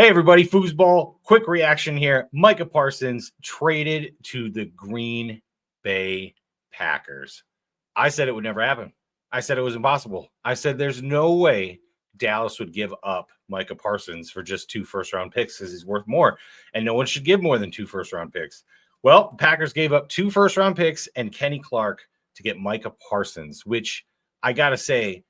Hey, everybody, foosball, quick reaction here. Micah Parsons traded to the Green Bay Packers. I said it would never happen. I said it was impossible. I said there's no way Dallas would give up Micah Parsons for just 2 first-round picks because he's worth more, and no one should give more than 2 first-round picks. Well, the Packers gave up 2 first-round picks and Kenny Clark to get Micah Parsons, which I got to say,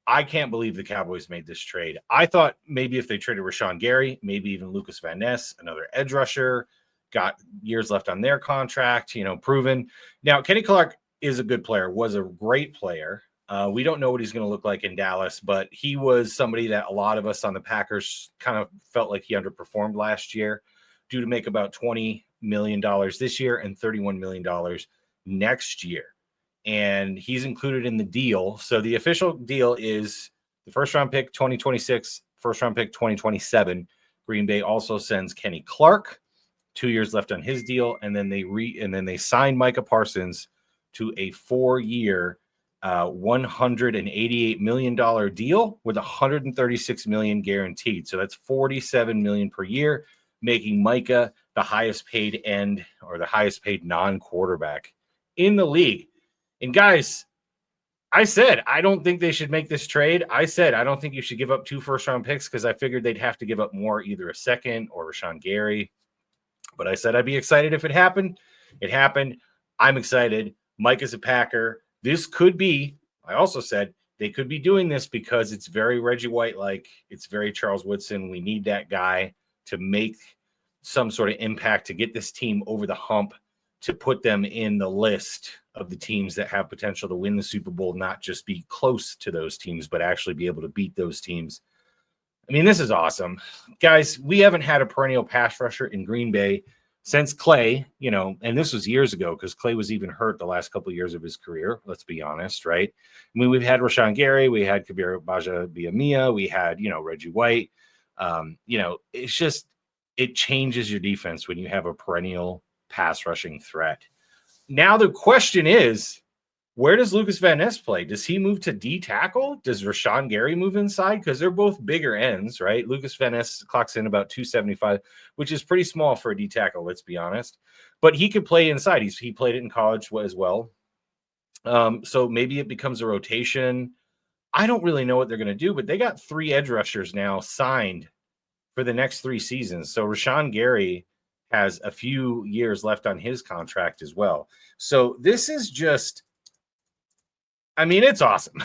I can't believe the Cowboys made this trade. I thought maybe if they traded Rashawn Gary, maybe even Lucas Van Ness, another edge rusher, got years left on their contract, proven. Now, Kenny Clark is a good player, was a great player. We don't know what he's going to look like in Dallas, but he was somebody that a lot of us on the Packers kind of felt like he underperformed last year, due to make about $20 million this year and $31 million next year. And he's included in the deal. So the official deal is the first-round pick 2026, first-round pick 2027. Green Bay also sends Kenny Clark, 2 years left on his deal, and then they sign Micah Parsons to a 4-year, $188 million deal with $136 million guaranteed. So that's $47 million per year, making Micah the highest paid end or the highest paid non-quarterback in the league. And guys, I said, I don't think they should make this trade. I said, I don't think you should give up 2 first-round picks because I figured they'd have to give up more, either a second or Rashawn Gary. But I said I'd be excited if it happened. It happened. I'm excited. Mike is a Packer. This could be, I also said, they could be doing this because it's very Reggie White-like. It's very Charles Woodson. We need that guy to make some sort of impact to get this team over the hump, to put them in the list of the teams that have potential to win the Super Bowl, not just be close to those teams, but actually be able to beat those teams. I mean, this is awesome. Guys, we haven't had a perennial pass rusher in Green Bay since Clay, and this was years ago because Clay was even hurt the last couple of years of his career, let's be honest, right? I mean, we've had Rashawn Gary, we had Kabir Baja-Biamia, we had, Reggie White. It's just, it changes your defense when you have a perennial pass rushing threat. Now the question is, where does Lucas Van Ness play? Does he move to D tackle? Does Rashawn Gary move inside? Because they're both bigger ends, right? Lucas Van Ness clocks in about 275, which is pretty small for a D tackle, let's be honest. But he could play inside. He played it in college as well. So maybe it becomes a rotation. I don't really know what they're going to do, but they got 3 edge rushers now signed for the next 3 seasons. So Rashawn Gary has a few years left on his contract as well. So this is just, I mean, it's awesome.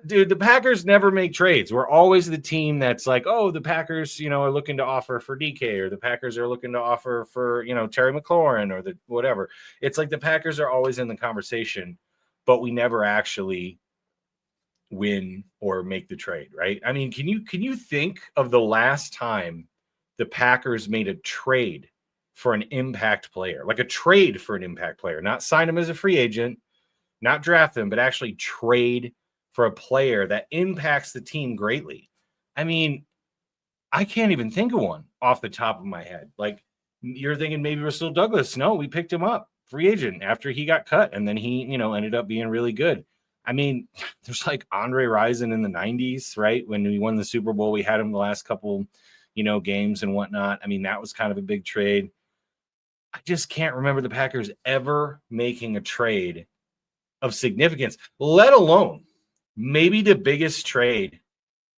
Dude, the Packers never make trades. We're always the team that's like, oh, the Packers, are looking to offer for DK, or the Packers are looking to offer for, Terry McLaurin, or the whatever. It's like the Packers are always in the conversation, but we never actually win or make the trade, right? I mean, can you think of the last time the Packers made a trade for an impact player, like a trade for an impact player, not sign him as a free agent, not draft them, but actually trade for a player that impacts the team greatly? I mean, I can't even think of one off the top of my head. Like, you're thinking maybe Rasul Douglas. No, we picked him up, free agent, after he got cut, and then he, ended up being really good. I mean, there's like Andre Rison in the 90s, right? When we won the Super Bowl, we had him the last couple games and whatnot. I mean, that was kind of a big trade. I just can't remember the Packers ever making a trade of significance, let alone maybe the biggest trade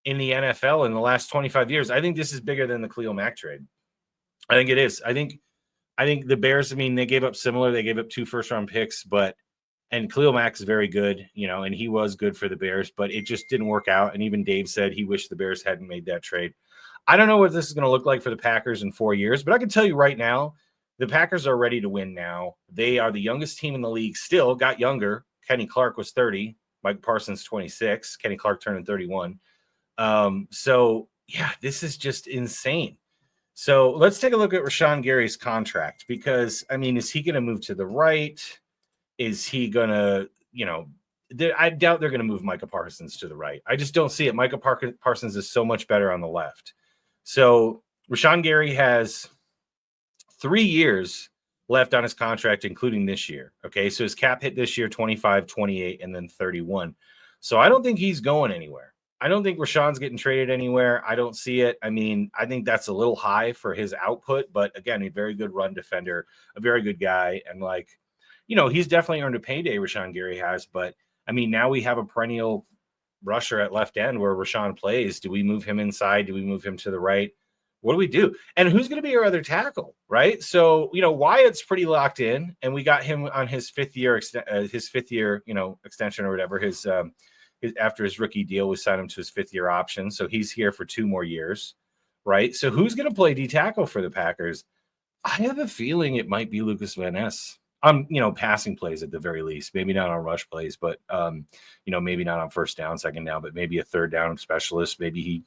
in the NFL in the last 25 years. I think this is bigger than the Khalil Mack trade. I think it is. I think the Bears, I mean, they gave up similar. They gave up 2 first-round picks, and Khalil Mack is very good, and he was good for the Bears, but it just didn't work out. And even Dave said he wished the Bears hadn't made that trade. I don't know what this is going to look like for the Packers in 4 years, but I can tell you right now, the Packers are ready to win now. They are the youngest team in the league, still got younger. Kenny Clark was 30, Mike Parsons 26, Kenny Clark turning 31. So, yeah, this is just insane. So let's take a look at Rashawn Gary's contract because, I mean, is he going to move to the right? Is he going to, I doubt they're going to move Micah Parsons to the right. I just don't see it. Micah Parsons is so much better on the left. So Rashawn Gary has 3 years left on his contract, including this year. Okay, so his cap hit this year, 25, 28, and then 31. So I don't think he's going anywhere. I don't think Rashawn's getting traded anywhere. I don't see it. I mean, I think that's a little high for his output, but again, a very good run defender, a very good guy. And like, he's definitely earned a payday, Rashawn Gary has. But I mean, now we have a perennial rusher at left end where Rashawn plays. Do we move him inside? Do we move him to the right? What do we do? And who's going to be our other tackle, right? So, Wyatt's pretty locked in, and we got him on his fifth year, extension or whatever. His after his rookie deal, we signed him to his 5th year option. So he's here for 2 more years, right? So who's going to play D tackle for the Packers? I have a feeling it might be Lucas Van Ness. Passing plays at the very least, maybe not on rush plays, but maybe not on first down, second down, but maybe a third down specialist. Maybe he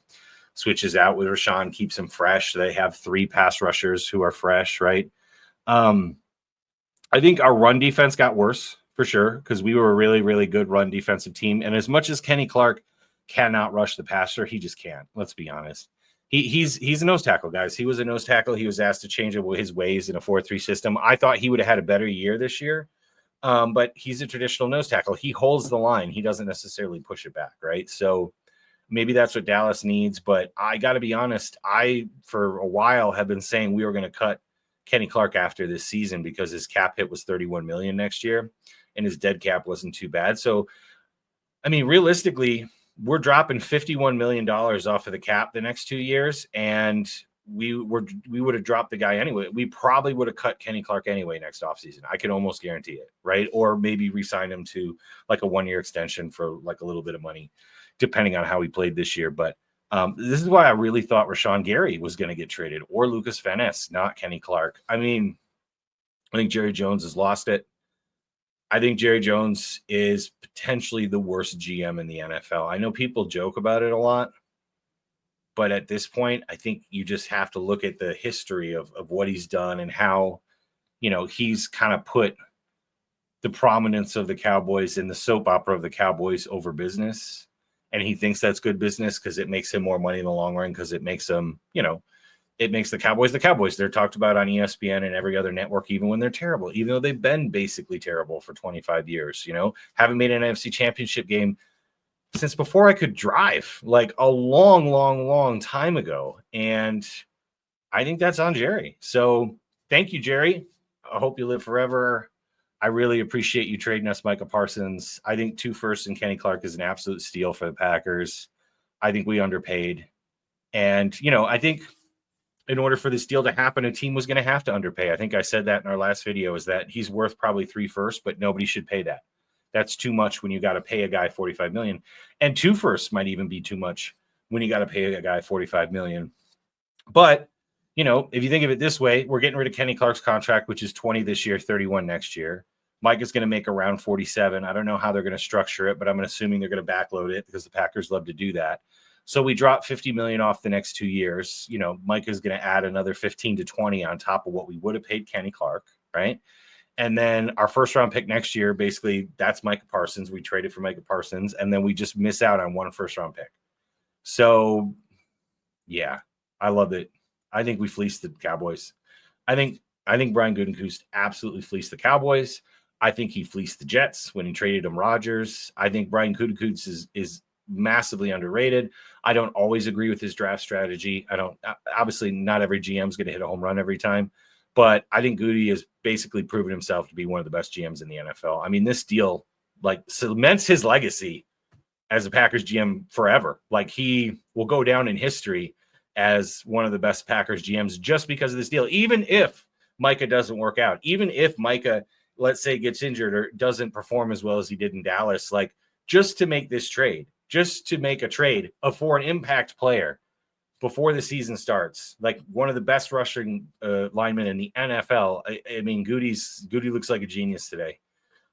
switches out with Rashawn, keeps him fresh. They have 3 pass rushers who are fresh, right? I think our run defense got worse for sure because we were a really, really good run defensive team. And as much as Kenny Clark cannot rush the passer, he just can't. Let's be honest. He's a nose tackle, guys. He was a nose tackle. He was asked to change his ways in a 4-3 system. I thought he would have had a better year this year, but he's a traditional nose tackle. He holds the line. He doesn't necessarily push it back, right? So maybe that's what Dallas needs. But I got to be honest, I, for a while, have been saying we were going to cut Kenny Clark after this season because his cap hit was $31 million next year, and his dead cap wasn't too bad. So, I mean, realistically, we're dropping $51 million off of the cap the next 2 years, and we would have dropped the guy anyway. We probably would have cut Kenny Clark anyway next offseason. I can almost guarantee it, right? Or maybe re-sign him to like a 1-year extension for like a little bit of money, depending on how he played this year. But this is why I really thought Rashawn Gary was going to get traded, or Lucas Van Ness, not Kenny Clark. I mean, I think Jerry Jones has lost it. I think Jerry Jones is potentially the worst GM in the NFL. I know people joke about it a lot, but at this point, I think you just have to look at the history of what he's done and how, he's kind of put the prominence of the Cowboys and the soap opera of the Cowboys over business. And he thinks that's good business because it makes him more money in the long run, because it makes them, it makes the Cowboys the Cowboys. They're talked about on ESPN and every other network, even when they're terrible, even though they've been basically terrible for 25 years, haven't made an NFC championship game since before I could drive, like a long, long, long time ago. And I think that's on Jerry. So thank you, Jerry. I hope you live forever. I really appreciate you trading us Micah Parsons. I think 2 firsts and Kenny Clark is an absolute steal for the Packers. I think we underpaid. And, I think in order for this deal to happen, a team was going to have to underpay. I think I said that in our last video, is that he's worth probably 3 firsts, but nobody should pay that. That's too much when you got to pay a guy $45 million. And 2 firsts might even be too much when you got to pay a guy $45 million. But, if you think of it this way, we're getting rid of Kenny Clark's contract, which is 20 this year, 31 next year. Mike is going to make around 47. I don't know how they're going to structure it, but I'm assuming they're going to backload it because the Packers love to do that. So we drop $50 million off the next 2 years. Mike is going to add another 15 to 20 on top of what we would have paid Kenny Clark, right? And then our first round pick next year, basically, that's Micah Parsons. We traded for Micah Parsons, and then we just miss out on 1 first round pick. So, yeah, I love it. I think we fleeced the Cowboys. I think Brian Gutekunst absolutely fleeced the Cowboys. I think he fleeced the Jets when he traded him Rodgers. I think Brian Gutekunst is massively underrated. I don't always agree with his draft strategy. Obviously not every GM is going to hit a home run every time, but I think Goody has basically proven himself to be one of the best GMs in the NFL. I mean, this deal cements his legacy as a Packers GM forever. Like, he will go down in history as one of the best Packers GMs just because of this deal. Even if Micah doesn't work out, even if Micah, let's say, gets injured or doesn't perform as well as he did in Dallas, just to make this trade, just to make a trade for an impact player before the season starts, one of the best rushing linemen in the NFL. I mean, Goody looks like a genius today.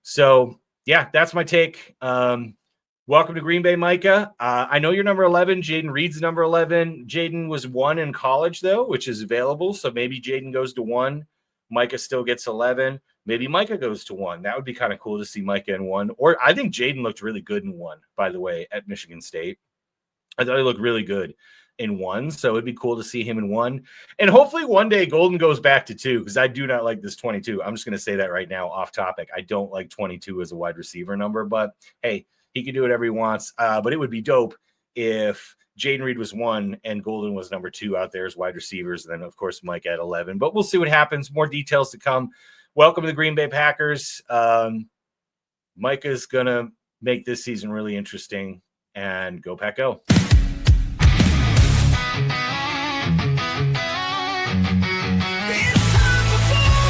So, yeah, that's my take. Welcome to Green Bay, Micah. I know you're number 11. Jaden Reed's number 11. Jaden was 1 in college, though, which is available. So maybe Jaden goes to 1. Micah still gets 11. Maybe Micah goes to 1. That would be kind of cool to see Micah in 1. Or I think Jaden looked really good in 1, by the way, at Michigan State. I thought he looked really good in 1. So it'd be cool to see him in 1. And hopefully one day Golden goes back to 2, because I do not like this 22. I'm just going to say that right now, off topic. I don't like 22 as a wide receiver number, but hey, he can do whatever he wants. But it would be dope if Jaden Reed was 1 and Golden was number 2 out there as wide receivers. And then, of course, Mike at 11. But we'll see what happens. More details to come. Welcome to the Green Bay Packers. Micah's going to make this season really interesting. And go Pack Go.